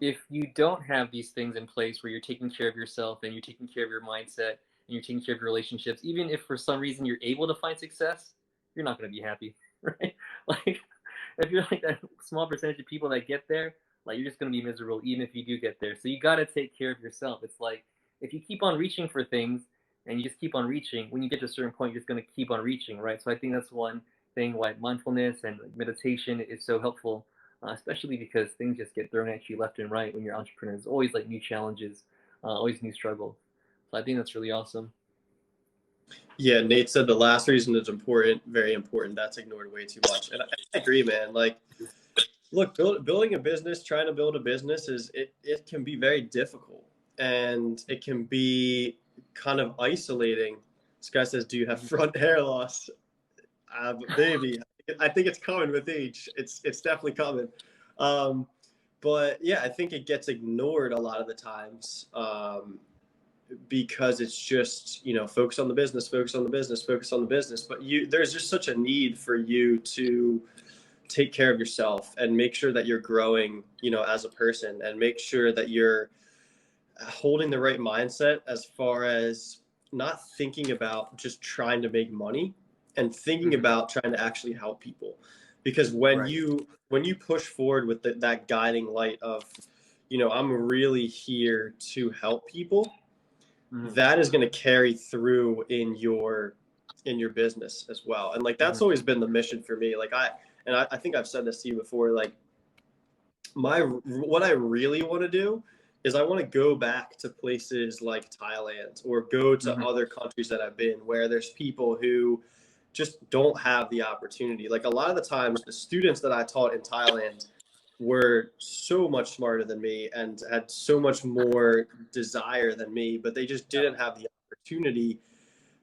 if you don't have these things in place where you're taking care of yourself and you're taking care of your mindset and you're taking care of your relationships, even if for some reason you're able to find success, you're not going to be happy, right? Like, if you're like that small percentage of people that get there, like you're just going to be miserable even if you do get there. So you got to take care of yourself. It's like if you keep on reaching for things and you just keep on reaching, when you get to a certain point, you're just going to keep on reaching, right? So I think that's one thing why mindfulness and meditation is so helpful, especially because things just get thrown at you left and right when you're entrepreneurs. There's always like new challenges, always new struggles. So I think that's really awesome. Yeah, Nate said the last reason is important, very important. That's ignored way too much. And I agree, man. Like, look, building a business, trying to build a business it can be very difficult, and it can be kind of isolating. This guy says, "Do you have front hair loss?" Baby, I think it's coming with age. It's definitely coming. But yeah, I think it gets ignored a lot of the times. Because it's just, focus on the business, focus on the business, focus on the business. But there's just such a need for you to take care of yourself and make sure that you're growing, as a person, and make sure that you're holding the right mindset as far as not thinking about just trying to make money and thinking about trying to actually help people. Because when you push forward with that guiding light of, I'm really here to help people, that is going to carry through in your business as well. And like, that's always been the mission for me. Like I think I've said this to you before, like what I really want to do is I want to go back to places like Thailand or go to other countries that I've been where there's people who just don't have the opportunity. Like, a lot of the times the students that I taught in Thailand were so much smarter than me and had so much more desire than me, but they just didn't have the opportunity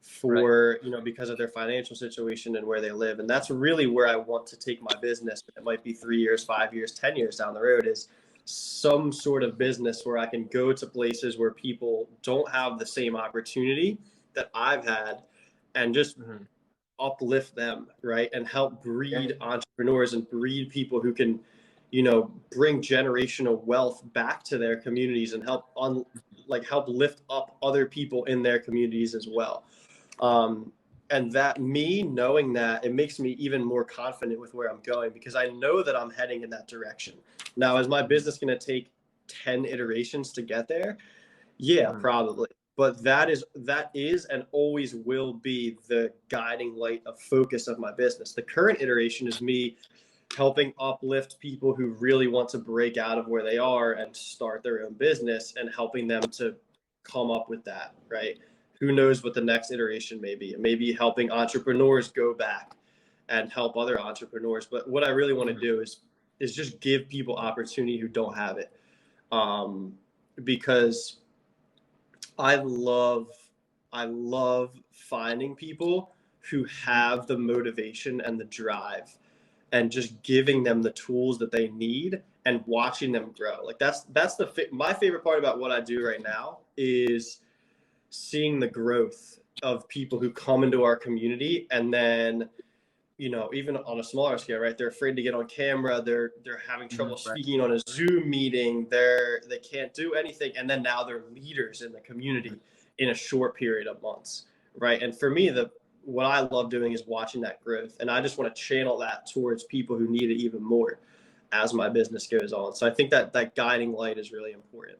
for, because of their financial situation and where they live. And that's really where I want to take my business. It might be 3 years, 5 years, 10 years down the road, is some sort of business where I can go to places where people don't have the same opportunity that I've had, and just uplift them, right? And help breed entrepreneurs and breed people who can, bring generational wealth back to their communities and help lift up other people in their communities as well. And that, me knowing that, it makes me even more confident with where I'm going, because I know that I'm heading in that direction. Now, is my business going to take 10 iterations to get there? Yeah, probably. But that is and always will be the guiding light of focus of my business. The current iteration is me helping uplift people who really want to break out of where they are and start their own business, and helping them to come up with that, right? Who knows what the next iteration may be? It may be helping entrepreneurs go back and help other entrepreneurs. But what I really want to do is just give people opportunity who don't have it. Because I love finding people who have the motivation and the drive, and just giving them the tools that they need and watching them grow. Like, that's my favorite part about what I do right now is seeing the growth of people who come into our community, and then, even on a smaller scale, right? They're afraid to get on camera. They're having trouble speaking on a Zoom meeting. They can't do anything. And then now they're leaders in the community in a short period of months, right? And for me, what I love doing is watching that growth. And I just want to channel that towards people who need it even more as my business goes on. So I think that guiding light is really important.